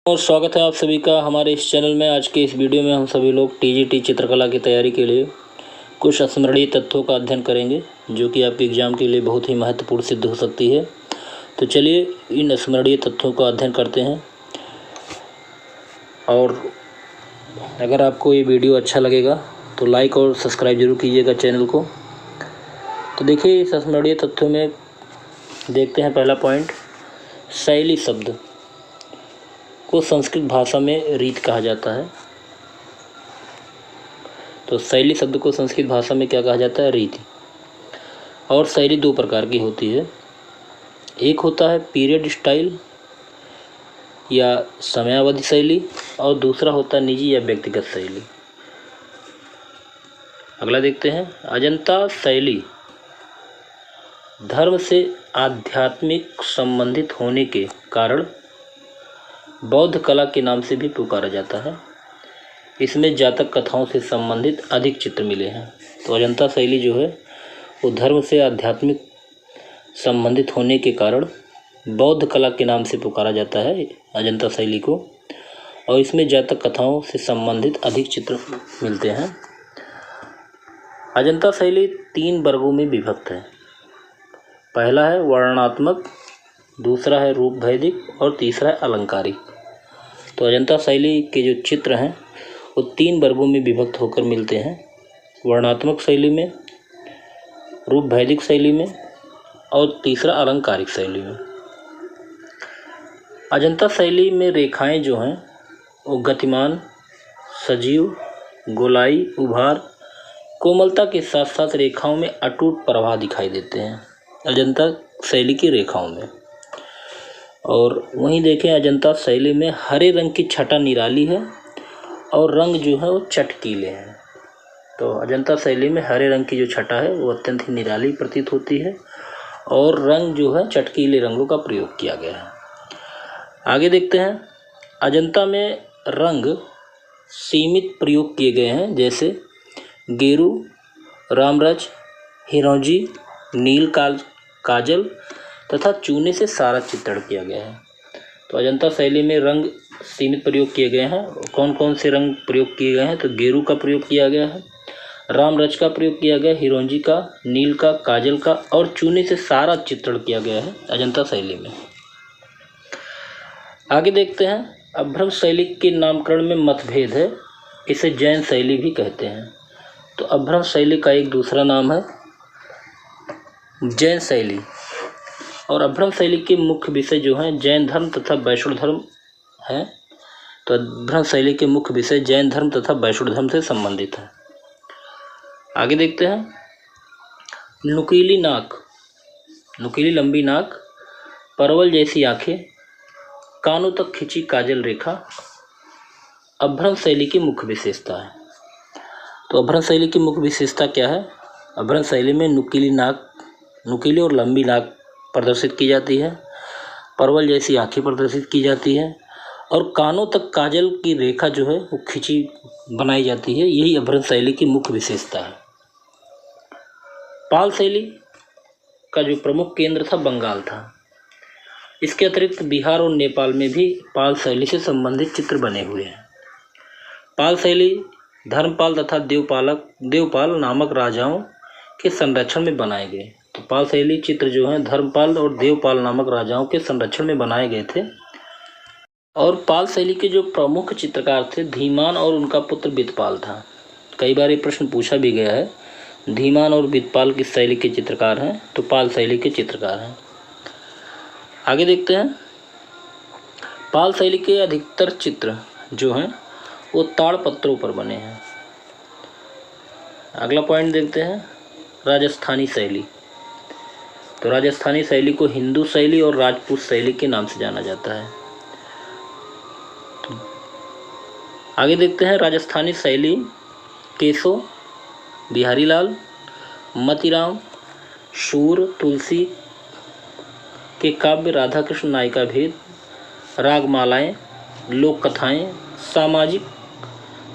और स्वागत है आप सभी का हमारे इस चैनल में। आज के इस वीडियो में हम सभी लोग टीजीटी चित्रकला की तैयारी के लिए कुछ स्मरणीय तथ्यों का अध्ययन करेंगे जो कि आपके एग्ज़ाम के लिए बहुत ही महत्वपूर्ण सिद्ध हो सकती है। तो चलिए इन स्मरणीय तथ्यों का अध्ययन करते हैं। और अगर आपको ये वीडियो अच्छा लगेगा तो लाइक और सब्सक्राइब जरूर कीजिएगा चैनल को। तो देखिए इस स्मरणीय तथ्यों में देखते हैं पहला पॉइंट, शैली शब्द को संस्कृत भाषा में रीत कहा जाता है। तो शैली शब्द को संस्कृत भाषा में क्या कहा जाता है? रीति। और शैली दो प्रकार की होती है, एक होता है पीरियड स्टाइल या समयावधि शैली और दूसरा होता है निजी या व्यक्तिगत शैली। अगला देखते हैं, अजंता शैली धर्म से आध्यात्मिक संबंधित होने के कारण बौद्ध कला के नाम से भी पुकारा जाता है। इसमें जातक कथाओं से संबंधित अधिक चित्र मिले हैं। तो अजंता शैली जो है वो धर्म से आध्यात्मिक संबंधित होने के कारण बौद्ध कला के नाम से पुकारा जाता है अजंता शैली को, और इसमें जातक कथाओं से संबंधित अधिक चित्र मिलते हैं। अजंता शैली 3 वर्गों में विभक्त है। पहला है वर्णनात्मक, दूसरा है रूप वैदिक और तीसरा है अलंकारिक। तो अजंता शैली के जो चित्र हैं वो 3 वर्गों में विभक्त होकर मिलते हैं, वर्णनात्मक शैली में, रूप वैदिक शैली में और तीसरा अलंकारिक शैली में। अजंता शैली में रेखाएं जो हैं वो गतिमान, सजीव, गोलाई, उभार, कोमलता के साथ साथ रेखाओं में अटूट प्रवाह दिखाई देते हैं अजंता शैली की रेखाओं में। और वहीं देखें अजंता शैली में हरे रंग की छटा निराली है और रंग जो है वो चटकीले हैं। तो अजंता शैली में हरे रंग की जो छटा है वो अत्यंत ही निराली प्रतीत होती है और रंग जो है चटकीले रंगों का प्रयोग किया गया है। आगे देखते हैं, अजंता में रंग सीमित प्रयोग किए गए हैं, जैसे गेरू, रामरच, हिरौंजी, नील काजल तथा चूने से सारा चित्रण किया गया है। तो अजंता शैली में रंग सीमित प्रयोग किए गए हैं। कौन कौन से रंग प्रयोग किए गए हैं? तो गेरू का प्रयोग किया गया है, रामरच का प्रयोग किया गया, हिरौंजी का, नील का, काजल का और चूने से सारा चित्रण किया गया है अजंता शैली में। आगे देखते हैं, अभ्रंश शैली के नामकरण में मतभेद है, इसे जैन शैली भी कहते हैं। तो अभ्रंश शैली का एक दूसरा नाम है जैन शैली। और अभ्रंश शैली के मुख्य विषय जो हैं जैन धर्म तथा वैष्णव धर्म हैं। तो अभ्रंश शैली के मुख्य विषय जैन धर्म तथा वैष्णव धर्म से संबंधित है। आगे देखते हैं, नुकीली नाक, नुकीली लंबी नाक, परवल जैसी आंखें, कानों तक खिंची काजल रेखा अभ्रंश शैली की मुख्य विशेषता है। तो अभ्रंश शैली की मुख्य विशेषता क्या है? अभ्रंश शैली में नुकीली नाक, नुकीली और लंबी नाक प्रदर्शित की जाती है, परवल जैसी आंखें प्रदर्शित की जाती है और कानों तक काजल की रेखा जो है वो खिंची बनाई जाती है। यही अभ्रंश शैली की मुख्य विशेषता है। पाल शैली का जो प्रमुख केंद्र था बंगाल था। इसके अतिरिक्त बिहार और नेपाल में भी पाल शैली से संबंधित चित्र बने हुए हैं। पाल शैली धर्मपाल तथा देवपाल नामक राजाओं के संरक्षण में बनाए गए। तो पाल शैली चित्र जो हैं धर्मपाल और देवपाल नामक राजाओं के संरक्षण में बनाए गए थे। और पाल शैली के जो प्रमुख चित्रकार थे धीमान और उनका पुत्र बितपाल था। कई बार ये प्रश्न पूछा भी गया है, धीमान और बितपाल किस शैली के चित्रकार हैं? तो पाल शैली के चित्रकार हैं। आगे देखते हैं, पाल शैली के अधिकतर चित्र जो हैं वो ताड़पत्रों पर बने हैं। अगला पॉइंट देखते हैं, राजस्थानी शैली। तो राजस्थानी शैली को हिंदू शैली और राजपूत शैली के नाम से जाना जाता है। तो आगे देखते हैं, राजस्थानी शैली केशव, बिहारी लाल, मतीराम, शूर, तुलसी के काव्य, राधा कृष्ण नायिका भेद, रागमालाएं, लोक कथाएं, सामाजिक,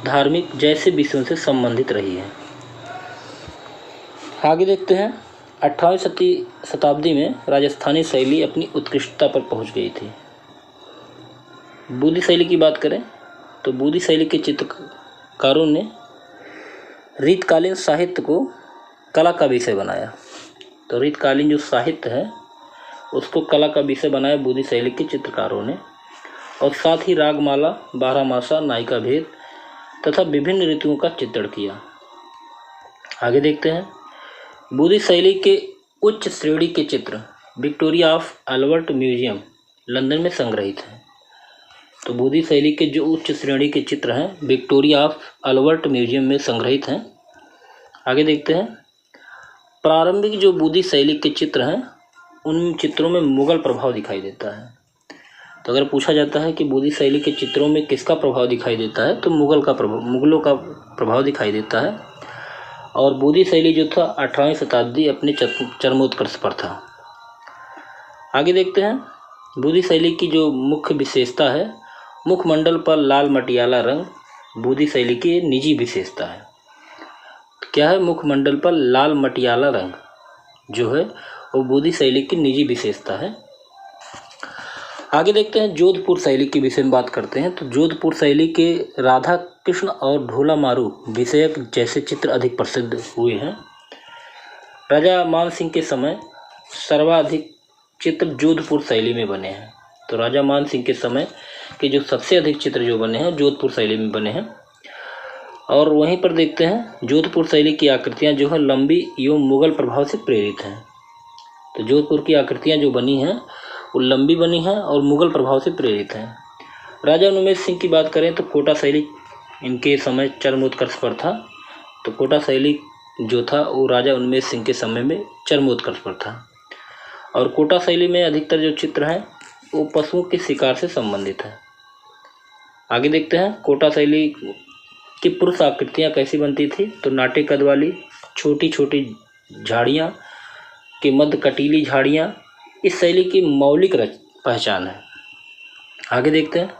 धार्मिक जैसे विषयों से संबंधित रही है। आगे देखते हैं, 18वीं शताब्दी में राजस्थानी शैली अपनी उत्कृष्टता पर पहुंच गई थी। बूदी शैली की बात करें तो बूदी शैली के चित्रकारों ने रीतकालीन साहित्य को कला का विषय बनाया। तो रीतकालीन जो साहित्य है उसको कला का विषय बनाया बूदी शैली के चित्रकारों ने, और साथ ही रागमाला, बारहमासा, नायिका भेद तथा विभिन्न ऋतुओं का चित्रण किया। आगे देखते हैं, बूदी शैली के उच्च श्रेणी के चित्र Victoria of Albert museum London में संग्रहित हैं। तो बूदी शैली के जो उच्च श्रेणी के चित्र हैं विक्टोरिया ऑफ अल्बर्ट म्यूजियम में संग्रहित हैं। आगे देखते हैं, प्रारंभिक जो बूदी शैली के चित्र हैं उन चित्रों में मुगल प्रभाव दिखाई देता है। तो अगर पूछा जाता है कि बूदी शैली के चित्रों में किसका प्रभाव दिखाई देता है तो मुगलों का प्रभाव दिखाई देता है। और बूदी शैली जो था 18वीं शताब्दी अपने चरमोत्कर्ष पर था। आगे देखते हैं, बूदी शैली की जो मुख्य विशेषता है, मुखमंडल पर लाल मटियाला रंग बूदी शैली की निजी विशेषता है। क्या है? मुखमंडल पर लाल मटियाला रंग जो है वो बूदी शैली की निजी विशेषता है। आगे देखते हैं, जोधपुर शैली के विषय में बात करते हैं। तो जोधपुर शैली के राधा कृष्ण और ढोला मारू विषयक जैसे चित्र अधिक प्रसिद्ध हुए हैं। राजा मान सिंह के समय सर्वाधिक चित्र जोधपुर शैली में बने हैं। तो राजा मान सिंह के समय के जो सबसे अधिक चित्र जो बने हैं जोधपुर शैली में बने हैं। और वहीं पर देखते हैं, जोधपुर शैली की आकृतियां जो है लंबी एवं मुगल प्रभाव से प्रेरित हैं। तो जोधपुर की आकृतियां जो बनी हैं वो लंबी बनी हैं और मुगल प्रभाव से प्रेरित हैं। राजा उन्मेष सिंह की बात करें तो कोटा शैली इनके समय चरमोत्कर्ष पर था। तो कोटा शैली जो था वो राजा उन्मेष सिंह के समय में चरमोत्कर्ष पर था। और कोटा शैली में अधिकतर जो चित्र हैं वो पशुओं के शिकार से संबंधित है। आगे देखते हैं, कोटा शैली की पुरुष आकृतियाँ कैसी बनती थी। तो नाटे कद वाली, छोटी छोटी झाड़ियाँ के मध्य कटीली झाड़ियाँ इस शैली की मौलिक पहचान है। आगे देखते हैं,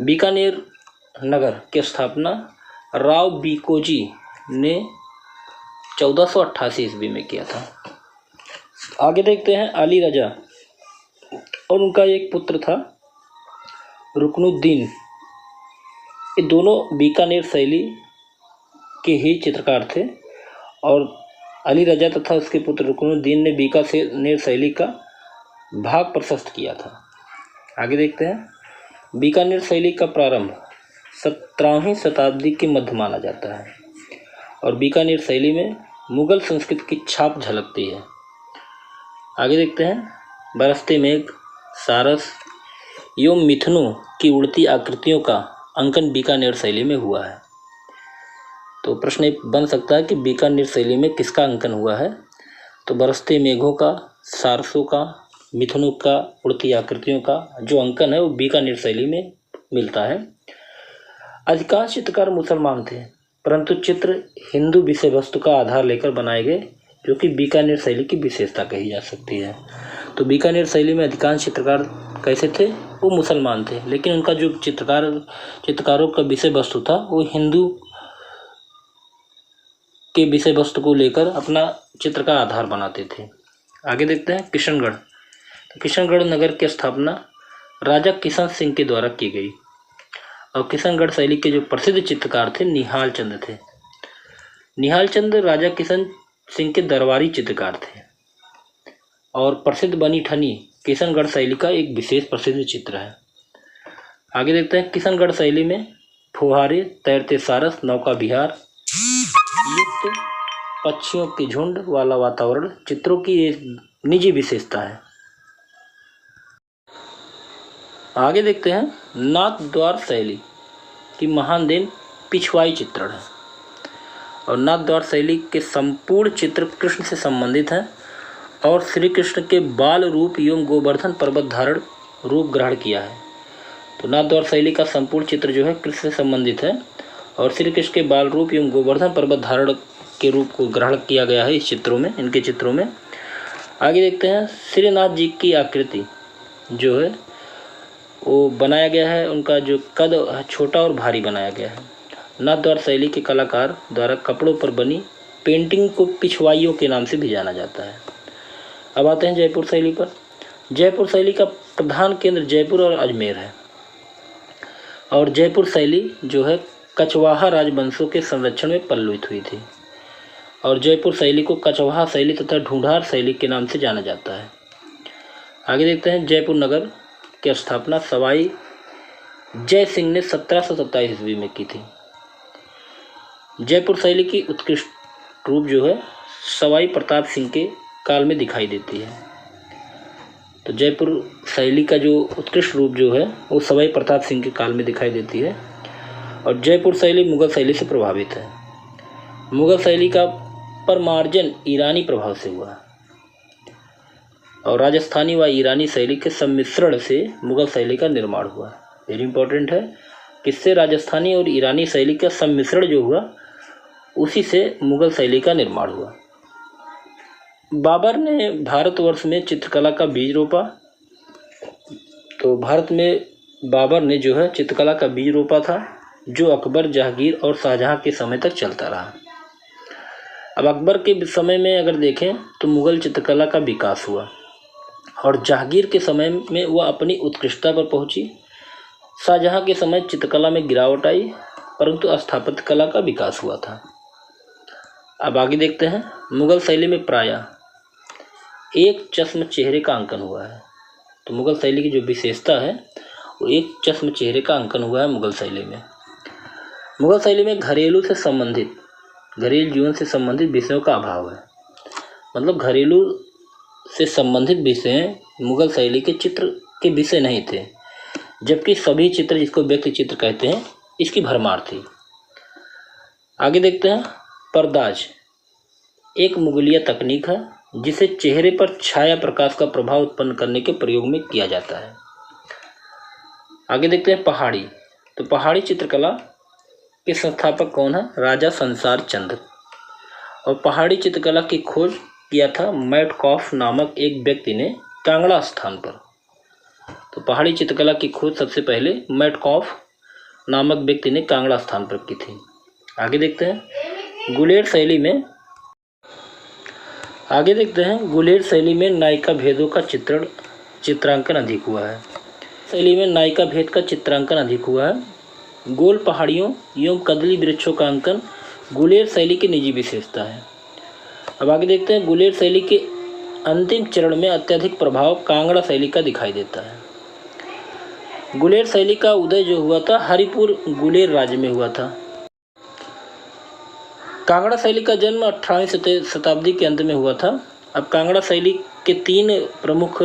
बीकानेर नगर की स्थापना राव बीकोजी ने 1488 ईस्वी में किया था। आगे देखते हैं, अली रजा और उनका एक पुत्र था रुकनुद्दीन। ये दोनों बीकानेर शैली के ही चित्रकार थे और अली रजा तथा उसके पुत्र रुकनुद्दीन ने बीकानेर शैली का भाग प्रशस्त किया था। आगे देखते हैं, बीकानेर शैली का प्रारंभ 17वीं शताब्दी के मध्य माना जाता है और बीकानेर शैली में मुगल संस्कृति की छाप झलकती है। आगे देखते हैं, बरसते मेघ, सारस एवं मिथुनों की उड़ती आकृतियों का अंकन बीकानेर शैली में हुआ है। तो प्रश्न बन सकता है कि बीकानेर शैली में किसका अंकन हुआ है। तो बरसते मेघों का, सारसों का, मिथुनों का, उड़ती आकृतियों का जो अंकन है वो बीकानेर शैली में मिलता है। अधिकांश चित्रकार मुसलमान थे परंतु चित्र हिंदू विषय वस्तु का आधार लेकर बनाए गए, जो कि बीकानेर शैली की विशेषता कही जा सकती है। तो बीकानेर शैली में अधिकांश चित्रकार कैसे थे? वो मुसलमान थे, लेकिन उनका जो चित्रकारों का विषय वस्तु था वो हिंदू के विषय वस्तु को लेकर अपना चित्र का आधार बनाते थे। आगे देखते हैं, किशनगढ़। तो किशनगढ़ नगर की स्थापना राजा किशन सिंह के द्वारा की गई और किशनगढ़ शैली के जो प्रसिद्ध चित्रकार थे निहाल चंद थे। निहाल चंद राजा किशन सिंह के दरबारी चित्रकार थे और प्रसिद्ध बनी ठनी किशनगढ़ शैली का एक विशेष प्रसिद्ध चित्र है। आगे देखते हैं, किशनगढ़ शैली में फुहारे, तैरते सारस, नौका विहार युक्त पक्षियों के झुंड वाला वातावरण चित्रों की एक निजी विशेषता है। आगे देखते हैं, नाथ द्वार शैली की महान देन पिछवाई चित्रण है और नाथ द्वार शैली के संपूर्ण चित्र कृष्ण से संबंधित हैं और श्री कृष्ण के बाल रूप एवं गोवर्धन पर्वत धारण रूप ग्रहण किया है। तो नाथ द्वार शैली का संपूर्ण चित्र जो है कृष्ण से संबंधित है और श्री कृष्ण के बाल रूप एवं गोवर्धन पर्वत धारण के रूप को ग्रहण किया गया है इनके चित्रों में। आगे देखते हैं, श्रीनाथ जी की आकृति जो है वो बनाया गया है, उनका जो कद छोटा और भारी बनाया गया है। नाथ द्वार शैली के कलाकार द्वारा कपड़ों पर बनी पेंटिंग को पिछवाइयों के नाम से भी जाना जाता है। अब आते हैं जयपुर शैली पर। जयपुर शैली का प्रधान केंद्र जयपुर और अजमेर है और जयपुर शैली जो है कछवाहा राजवंशों के संरक्षण में पल्लवित हुई थी। और जयपुर शैली को कछवाहा शैली तथा ढूंढार शैली के नाम से जाना जाता है। आगे देखते हैं जयपुर नगर की स्थापना सवाई जय सिंह ने 1727 ईस्वी में की थी। जयपुर शैली की उत्कृष्ट रूप जो है सवाई प्रताप सिंह के काल में दिखाई देती है। तो जयपुर शैली का जो उत्कृष्ट रूप जो है वो सवाई प्रताप सिंह के काल में दिखाई देती है। और जयपुर शैली मुगल शैली से प्रभावित है। मुगल शैली का परमार्जन ईरानी प्रभाव से हुआ और राजस्थानी व ईरानी शैली के सम्मिश्रण से मुगल शैली का निर्माण हुआ। वेरी इंपॉर्टेंट है, किससे? राजस्थानी और ईरानी शैली का सम्मिश्रण जो हुआ उसी से मुगल शैली का निर्माण हुआ। बाबर ने भारतवर्ष में चित्रकला का बीज रोपा। तो भारत में बाबर ने जो है चित्रकला का बीज रोपा था, जो अकबर, जहांगीर और शाहजहां के समय तक चलता रहा। अब अकबर के समय में अगर देखें तो मुगल चित्रकला का विकास हुआ और जहांगीर के समय में वह अपनी उत्कृष्टता पर पहुंची। शाहजहां के समय चित्रकला में गिरावट आई, परंतु स्थापत्य कला का विकास हुआ था। अब आगे देखते हैं मुगल शैली में प्रायः एक चश्म चेहरे का अंकन हुआ है। तो मुगल शैली की जो विशेषता है वो एक चश्म चेहरे का अंकन हुआ है मुगल शैली में। मुगल शैली में घरेलू जीवन से संबंधित विषयों का अभाव है। मतलब घरेलू से संबंधित विषय मुगल शैली के चित्र के विषय नहीं थे, जबकि सभी चित्र, जिसको व्यक्ति चित्र कहते हैं, इसकी भरमार थी। आगे देखते हैं पर्दाज एक मुगलिया तकनीक है जिसे चेहरे पर छाया प्रकाश का प्रभाव उत्पन्न करने के प्रयोग में किया जाता है। आगे देखते हैं पहाड़ी। तो पहाड़ी चित्रकला के संस्थापक कौन है? राजा संसार चंद्र। और पहाड़ी चित्रकला की खोज किया था मैटकॉफ नामक एक व्यक्ति ने कांगड़ा स्थान पर। तो पहाड़ी चित्रकला की खोज सबसे पहले मैटकॉफ नामक व्यक्ति ने कांगड़ा स्थान पर की थी। आगे देखते हैं गुलेर शैली में नायिका भेदों का चित्रांकन अधिक हुआ है। शैली में नायिका भेद का चित्रांकन अधिक हुआ है। गोल पहाड़ियों एवं कदली वृक्षों का अंकन गुलेर शैली की निजी विशेषता है। अब आगे देखते हैं गुलेर शैली के अंतिम चरण में अत्यधिक प्रभाव कांगड़ा शैली का दिखाई देता है। गुलेर शैली का उदय जो हुआ था हरिपुर गुलेर राज्य में हुआ था। कांगड़ा शैली का जन्म 18वीं शताब्दी के अंत में हुआ था। अब कांगड़ा शैली के 3 प्रमुख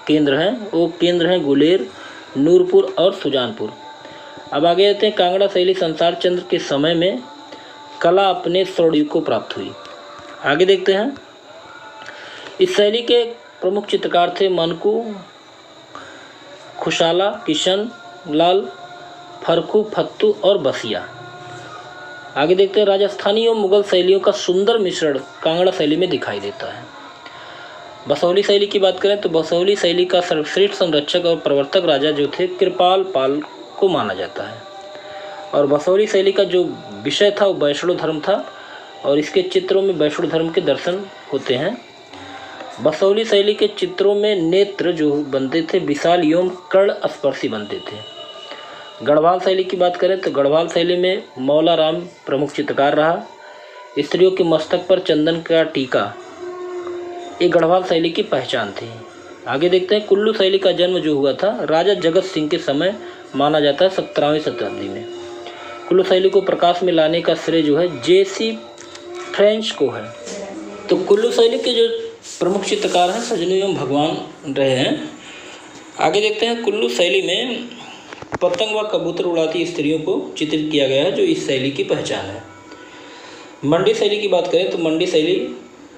केंद्र हैं, वो केंद्र हैं गुलेर, नूरपुर और सुजानपुर। अब आगे आते हैं कांगड़ा शैली संसार चंद्र के समय में कला अपने स्वर्णयुग को प्राप्त हुई। आगे देखते हैं इस शैली के प्रमुख चित्रकार थे मनकू, खुशाला, किशन लाल, फरखू, फत्तू और बसिया। आगे देखते हैं राजस्थानी और मुगल शैलियों का सुंदर मिश्रण कांगड़ा शैली में दिखाई देता है। बसोहली शैली की बात करें तो बसोहली शैली का सर्वश्रेष्ठ संरक्षक और प्रवर्तक राजा जो थे कृपाल पाल को माना जाता है। और बसोहली शैली का जो विषय था वो वैष्णव धर्म था और इसके चित्रों में वैष्णव धर्म के दर्शन होते हैं। बसोहली शैली के चित्रों में नेत्र जो बनते थे विशाल एवं कर्ण स्पर्शी बनते थे। गढ़वाल शैली की बात करें तो गढ़वाल शैली में मौला राम प्रमुख चित्रकार रहा। स्त्रियों के मस्तक पर चंदन का टीका ये गढ़वाल शैली की पहचान थी। आगे देखते हैं कुल्लू शैली का जन्म जो हुआ था राजा जगत सिंह के समय माना जाता है 17वीं शताब्दी में। कुल्लू शैली को प्रकाश में लाने का श्रेय जो है जेसी फ्रेंच को है। तो कुल्लू शैली के जो प्रमुख चित्रकार हैं सजनी एवं भगवान रहे हैं। आगे देखते हैं कुल्लू शैली में पतंग व कबूतर उड़ाती स्त्रियों को चित्रित किया गया है जो इस शैली की पहचान है। मंडी शैली की बात करें तो मंडी शैली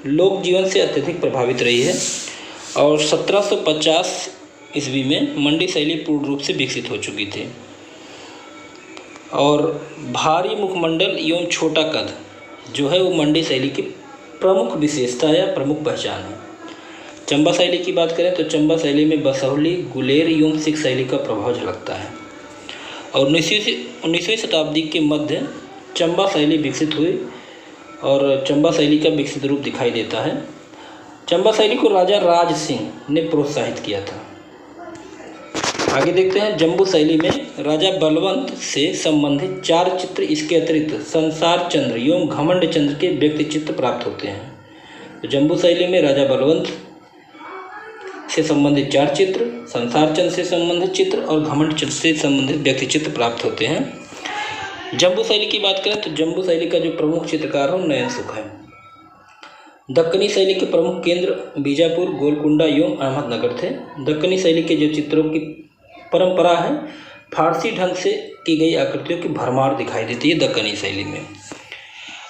लोक जीवन से अत्यधिक प्रभावित रही है और 1750 ईस्वी में मंडी शैली पूर्ण रूप से विकसित हो चुकी थी। और भारी मुखमंडल एवं छोटा कद जो है वो मंडी शैली की प्रमुख विशेषता या प्रमुख पहचान है। चंबा शैली की बात करें तो चंबा शैली में बसोहली, गुलेर एवं सिख शैली का प्रभाव झलकता है। और 19वीं शताब्दी के मध्य चंबा शैली विकसित हुई और चंबा शैली का विकसित रूप दिखाई देता है। चंबा शैली को राजा राज सिंह ने प्रोत्साहित किया था। आगे देखते हैं जम्बू शैली में राजा बलवंत से संबंधित 4 चित्र इसके अतिरिक्त संसार चंद्र एवं घमंड चंद्र के व्यक्ति चित्र प्राप्त होते हैं। तो जम्बू शैली में राजा बलवंत से संबंधित 4 चित्र, संसार चंद्र से संबंधित चित्र और घमंड चंद्र से संबंधित व्यक्ति चित्र प्राप्त होते हैं। जम्बू शैली की बात करें तो जम्बू शैली का जो प्रमुख चित्रकार हो नयन सुख है। दक्कनी शैली के प्रमुख केंद्र बीजापुर, गोलकुंडा एवं अहमदनगर थे। दक्कनी शैली के जो चित्रों की परंपरा है, फारसी ढंग से की गई आकृतियों की भरमार दिखाई देती है दक्कनी शैली में।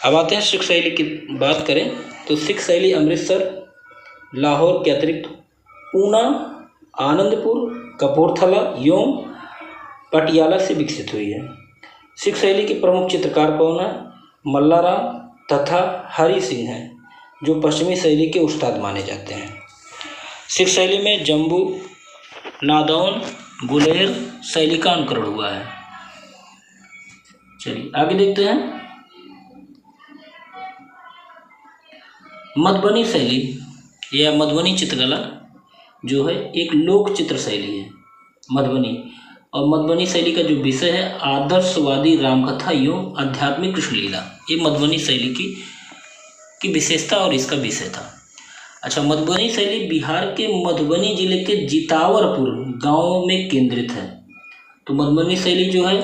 अब आते हैं सिख शैली की बात करें तो सिख शैली अमृतसर, लाहौर के अतिरिक्त ऊना, आनंदपुर, कपूरथला एवं पटियाला से विकसित हुई है। सिख शैली के प्रमुख चित्रकार कौन है? मल्लाराम तथा हरि सिंह हैं, जो पश्चिमी शैली के उस्ताद माने जाते हैं। सिख शैली में जम्बू, नादौन, गुलेर शैली का अनुकरण हुआ है। चलिए आगे देखते हैं। मधुबनी शैली या मधुबनी चित्रकला जो है एक लोक चित्र शैली है मधुबनी, और मधुबनी शैली का जो विषय है आदर्शवादी रामकथा एवं आध्यात्मिक कृष्णलीला, ये मधुबनी शैली की विशेषता और इसका विषय था। अच्छा, मधुबनी शैली बिहार के मधुबनी जिले के जितावरपुर गांव में केंद्रित है। तो मधुबनी शैली जो है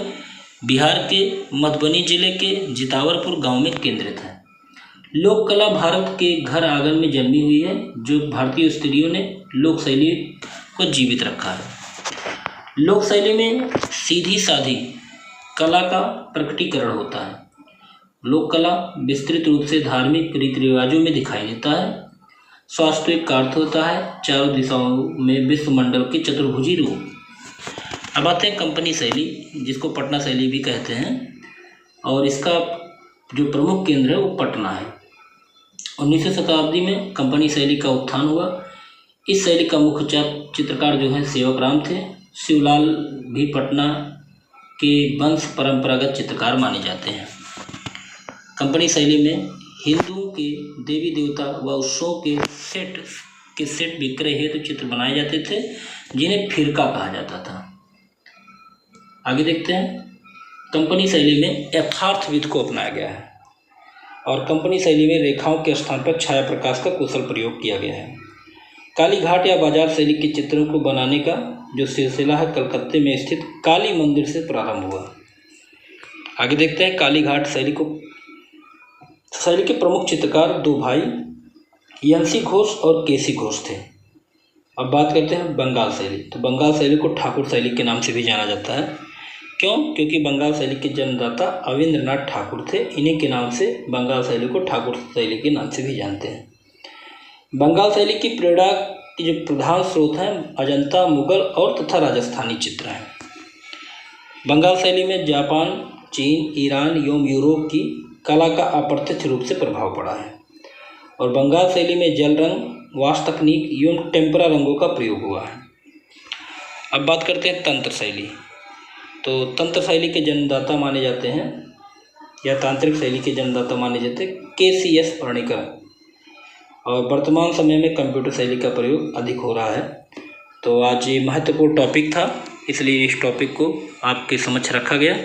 बिहार के मधुबनी जिले के जितावरपुर गांव में केंद्रित है। लोक कला भारत के घर आंगन में जन्मी हुई है, जो भारतीय स्त्रियों ने लोक शैली को जीवित रखा है। लोक शैली में सीधी साधी कला का प्रकटीकरण होता है। लोक कला विस्तृत रूप से धार्मिक रीति रिवाजों में दिखाई देता है। स्वास्थ्विक का अर्थ होता है चारों दिशाओं में विश्वमंडल के चतुर्भुजी रूप। अब आते हैं कंपनी शैली, जिसको पटना शैली भी कहते हैं, और इसका जो प्रमुख केंद्र है वो पटना है। 19वीं शताब्दी में कंपनी शैली का उत्थान हुआ। इस शैली का मुख्य चित्रकार जो है सेवक राम थे। शिवलाल भी पटना के वंश परंपरागत चित्रकार माने जाते हैं। कंपनी शैली में हिंदुओं के देवी देवता व उत्सवों के सेट विक्रय हेतु चित्र बनाए जाते थे, जिन्हें फिरका कहा जाता था। आगे देखते हैं। कंपनी शैली में यथार्थविद को अपनाया गया है, और कंपनी शैली में रेखाओं के स्थान पर छाया प्रकाश का कुशल प्रयोग किया गया है। काली घाट या बाजार शैली के चित्रों को बनाने का जो सिलसिला है कलकत्ते में स्थित काली मंदिर से प्रारंभ हुआ। आगे देखते हैं। काली घाट शैली के प्रमुख चित्रकार 2 भाई यंसी घोष और केसी घोष थे। अब बात करते हैं बंगाल शैली। तो बंगाल शैली को ठाकुर शैली के नाम से भी जाना जाता है। क्यों? क्योंकि बंगाल शैली के जन्मदाता अविंद्रनाथ ठाकुर थे। इन्हीं के नाम से बंगाल शैली को ठाकुर शैली के नाम से भी जानते हैं। बंगाल शैली की प्रेरणा की जो प्रधान स्रोत हैं अजंता, मुगल और तथा राजस्थानी चित्र हैं। बंगाल शैली में जापान, चीन, ईरान एवं यूरोप की कला का अप्रत्यक्ष रूप से प्रभाव पड़ा है, और बंगाल शैली में जल रंग, वाश तकनीक एवं टेम्परा रंगों का प्रयोग हुआ है। अब बात करते हैं तंत्र शैली। तो तंत्र शैली के जन्मदाता माने जाते हैं, या तांत्रिक शैली के जन्मदाता माने जाते हैं KCS पर्णिकर, और वर्तमान समय में कंप्यूटर शैली का प्रयोग अधिक हो रहा है। तो आज ये महत्वपूर्ण टॉपिक था, इसलिए इस टॉपिक को आपके समक्ष रखा गया,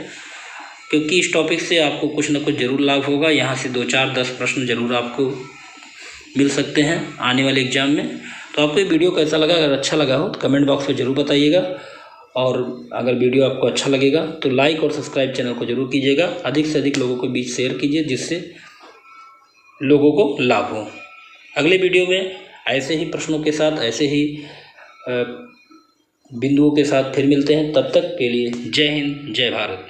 क्योंकि इस टॉपिक से आपको कुछ न कुछ ज़रूर लाभ होगा। यहाँ से 2, 4, 10 प्रश्न जरूर आपको मिल सकते हैं आने वाले एग्जाम में। तो आपको ये वीडियो कैसा लगा? अगर अच्छा लगा हो तो कमेंट बॉक्स में ज़रूर बताइएगा, और अगर वीडियो आपको अच्छा लगेगा तो लाइक और सब्सक्राइब चैनल को ज़रूर कीजिएगा। अधिक से अधिक लोगों के बीच शेयर कीजिए, जिससे लोगों को लाभ हो। अगले वीडियो में ऐसे ही प्रश्नों के साथ, ऐसे ही बिंदुओं के साथ फिर मिलते हैं। तब तक के लिए जय हिंद, जय भारत।